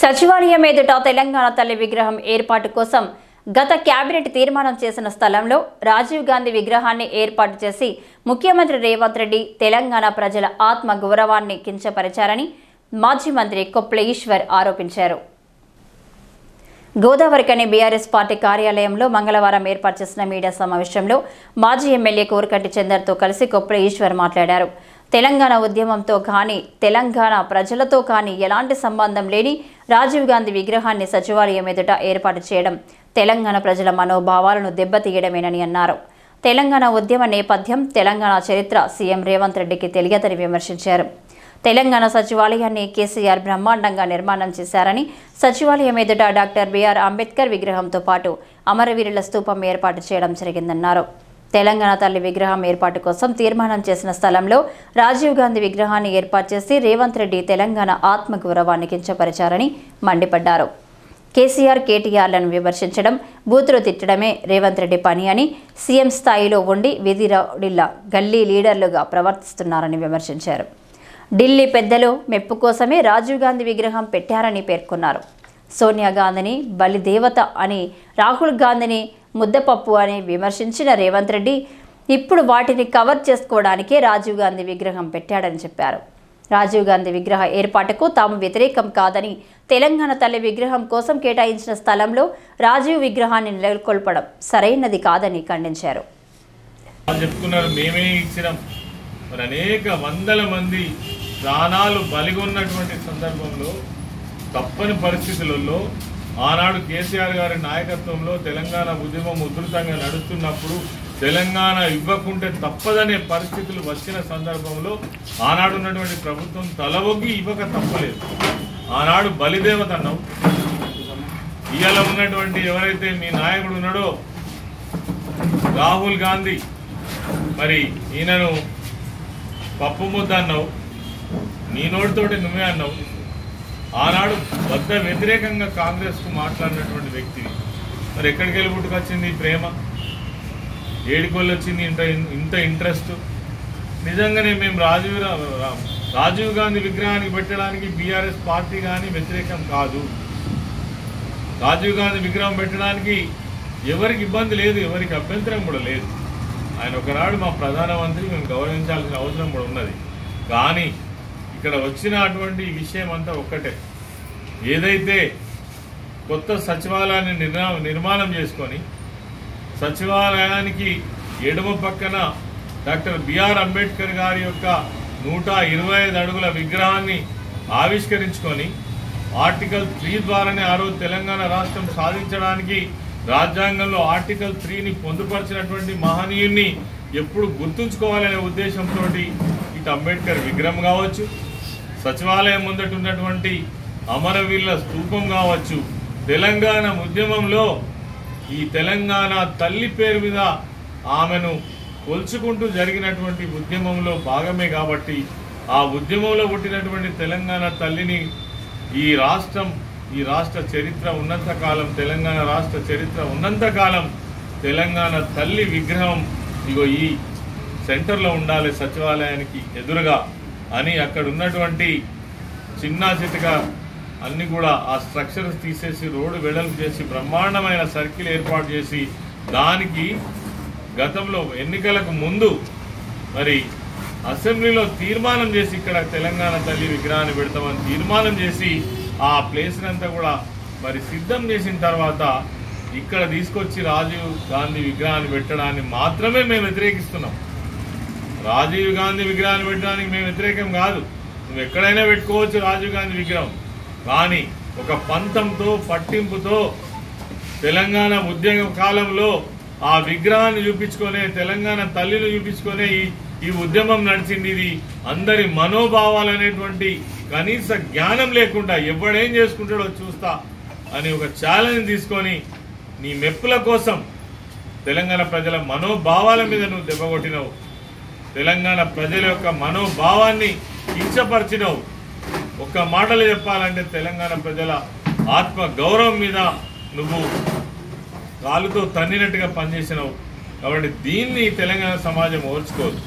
సచివాలయం ఎదుట తెలంగాణ తల్లి విగ్రహం ఏర్పాటు కోసం గత కేబినెట్ తీర్మానం చేసిన స్థలంలో రాజీవ్ గాంధీ విగ్రహాన్ని ఏర్పాటు చేసి ముఖ్యమంత్రి రేవంత్ రెడ్డి తెలంగాణ ప్రజల ఆత్మ గౌరవాన్ని కించపరిచారని మాజీ మంత్రి కొప్పుల ఈశ్వర్ ఆరోపించారు. గోదావరికని బీఆర్ఎస్ పార్టీ కార్యాలయంలో మంగళవారం ఏర్పాటు చేసిన మీడియా సమావేశంలో మాజీ ఎమ్మెల్యే కోరకంటి చందర్తో కలిసి కొప్పుల ఈశ్వర్ మాట్లాడారు. తెలంగాణ ఉద్యమంతో కానీ తెలంగాణ ప్రజలతో కానీ ఎలాంటి సంబంధం లేని రాజీవ్ గాంధీ విగ్రహాన్ని సచివాలయం ఎదుట ఏర్పాటు చేయడం తెలంగాణ ప్రజల మనోభావాలను దెబ్బతీయడమేనని అన్నారు. తెలంగాణ ఉద్యమ నేపథ్యం, తెలంగాణ చరిత్ర సీఎం రేవంత్ రెడ్డికి తెలియదని విమర్శించారు. తెలంగాణ సచివాలయాన్ని కేసీఆర్ బ్రహ్మాండంగా నిర్మాణం చేశారని, సచివాలయం ఎదుట డాక్టర్ బిఆర్ అంబేద్కర్ విగ్రహంతో పాటు అమరవీరుల స్తూపం ఏర్పాటు చేయడం జరిగిందన్నారు. తెలంగాణ తల్లి విగ్రహం ఏర్పాటు కోసం తీర్మానం చేసిన స్థలంలో రాజీవ్ గాంధీ విగ్రహాన్ని ఏర్పాటు చేసి రేవంత్ రెడ్డి తెలంగాణ ఆత్మగౌరవాన్ని కించపరిచారని మండిపడ్డారు. కేసీఆర్, కేటీఆర్లను విమర్శించడం, బూతులు తిట్టడమే రేవంత్ రెడ్డి పని అని, సీఎం స్థాయిలో ఉండి వీధి రౌడీల గల్లీ లీడర్లుగా ప్రవర్తిస్తున్నారని విమర్శించారు. ఢిల్లీ పెద్దలు మెప్పు కోసమే రాజీవ్ గాంధీ విగ్రహం పెట్టారని పేర్కొన్నారు. సోనియా గాంధీని బలిదేవత అని, రాహుల్ గాంధీని ముద్దపప్పు అని విమర్శించిన రేవంత్ రెడ్డి ఇప్పుడు వాటిని కవర్ చేసుకోవడానికే రాజీవ్ గాంధీ విగ్రహం పెట్టాడని చెప్పారు. రాజీవ్ గాంధీ విగ్రహ ఏర్పాటుకు తాము వ్యతిరేకం కాదని, తెలంగాణ తల్లి విగ్రహం కోసం కేటాయించిన స్థలంలో రాజీవ్ విగ్రహాన్ని నెలకొల్పడం సరైనది కాదని ఖండించారు. అనేక వందల మంది ప్రాణాలు బలిగొన్నటువంటి సందర్భంలో, తప్పని పరిస్థితులలో ఆనాడు కేసీఆర్ గారి నాయకత్వంలో తెలంగాణ ఉద్యమం ఉధృతంగా నడుస్తున్నప్పుడు తెలంగాణ ఇవ్వకుంటే తప్పదనే పరిస్థితులు వచ్చిన సందర్భంలో ఆనాడు ఉన్నటువంటి ప్రభుత్వం తలవొగ్గి ఇవ్వక తప్పలేదు. ఆనాడు బలిదేవత అన్నావు. ఇవాళ ఉన్నటువంటి ఎవరైతే మీ నాయకుడు ఉన్నాడో రాహుల్ గాంధీ, మరి ఈయనను పప్పు ముద్ద అన్నావు. నీ నోటితోటి నువ్వే అన్నావు. ఆనాడు వద్ద వ్యతిరేకంగా కాంగ్రెస్కు మాట్లాడినటువంటి వ్యక్తిని మరి ఎక్కడికి వెళ్ళి పుట్టుకొచ్చింది ఈ ప్రేమ? ఏడుకోళ్ళు వచ్చింది ఇంత ఇంట్రెస్ట్? నిజంగానే మేము రాజీవ్ గాంధీ విగ్రహానికి పెట్టడానికి బీఆర్ఎస్ పార్టీ కానీ వ్యతిరేకం కాదు. రాజీవ్ గాంధీ విగ్రహం పెట్టడానికి ఎవరికి ఇబ్బంది లేదు, ఎవరికి అభ్యంతరం కూడా లేదు. ఆయన ఒకనాడు మా ప్రధానమంత్రి, మేము గౌరవించాల్సిన అవసరం కూడా ఉన్నది. కానీ ఇక్కడ వచ్చిన అటువంటి విషయం అంతా ఒక్కటే. ఏదైతే కొత్త సచివాలయాన్ని నిర్మాణం చేసుకొని సచివాలయానికి ఎడమ పక్కన డాక్టర్ బిఆర్ అంబేద్కర్ గారి యొక్క 125 అడుగుల విగ్రహాన్ని ఆవిష్కరించుకొని ఆర్టికల్ 3 ద్వారానే ఆ రోజు తెలంగాణ రాష్ట్రం సాధించడానికి రాజ్యాంగంలో ఆర్టికల్ 3ని పొందుపరిచినటువంటి మహనీయుణ్ణి ఎప్పుడు గుర్తుంచుకోవాలనే ఉద్దేశంతో ఇటు అంబేద్కర్ విగ్రహం కావచ్చు, సచివాలయం ముందట ఉన్నటువంటి అమరవీరుల స్తూపం కావచ్చు, తెలంగాణ ఉద్యమంలో ఈ తెలంగాణ తల్లి పేరు మీద ఆమెను కొల్చుకుంటూ జరిగినటువంటి ఉద్యమంలో భాగమే కాబట్టి ఆ ఉద్యమంలో పుట్టినటువంటి తెలంగాణ తల్లిని ఈ రాష్ట్ర చరిత్ర ఉన్నంతకాలం, తెలంగాణ రాష్ట్ర చరిత్ర ఉన్నంతకాలం తెలంగాణ తల్లి విగ్రహం ఇగో ఈ సెంటర్లో ఉండాలి సచివాలయానికి ఎదురుగా అని అక్కడ ఉన్నటువంటి చిన్న చితగా అన్ని కూడా ఆ స్ట్రక్చర్స్ తీసేసి రోడ్డు వెడల్పు చేసి బ్రహ్మాండమైన సర్కిల్ ఏర్పాటు చేసి దానికి గతంలో ఎన్నికలకు ముందు మరి అసెంబ్లీలో తీర్మానం చేసి ఇక్కడ తెలంగాణ తల్లి విగ్రహాన్ని పెడతామని తీర్మానం చేసి ఆ ప్లేస్ని అంతా కూడా మరి సిద్ధం చేసిన తర్వాత ఇక్కడ తీసుకొచ్చి రాజీవ్ గాంధీ విగ్రహాన్ని పెట్టడాన్ని మాత్రమే మేము వ్యతిరేకిస్తున్నాం. రాజీవ్ గాంధీ విగ్రహాన్ని పెట్టడానికి మేము వ్యతిరేకం కాదు. నువ్వు ఎక్కడైనా పెట్టుకోవచ్చు రాజీవ్ గాంధీ విగ్రహం. కానీ ఒక పంతంతో, పట్టింపుతో తెలంగాణ ఉద్యమ కాలంలో ఆ విగ్రహాన్ని చూపించుకునే, తెలంగాణ తల్లిని చూపించుకునే ఈ ఉద్యమం నడిచింది. ఇది అందరి మనోభావాలు అనేటువంటి కనీస జ్ఞానం లేకుండా ఎవడేం చేసుకుంటాడో చూస్తా అని ఒక ఛాలెంజ్ తీసుకొని నీ మెప్పుల కోసం తెలంగాణ ప్రజల మనోభావాల మీద నువ్వు దెబ్బకొట్టినవు. తెలంగాణ ప్రజల యొక్క మనోభావాన్ని కించపరిచినవు. ఒక్క మాటలు చెప్పాలంటే తెలంగాణ ప్రజల ఆత్మ గౌరవం మీద నువ్వు కాలుతో తన్నినట్టుగా పనిచేసినావు. కాబట్టి దీన్ని తెలంగాణ సమాజం ఓర్చుకోదు.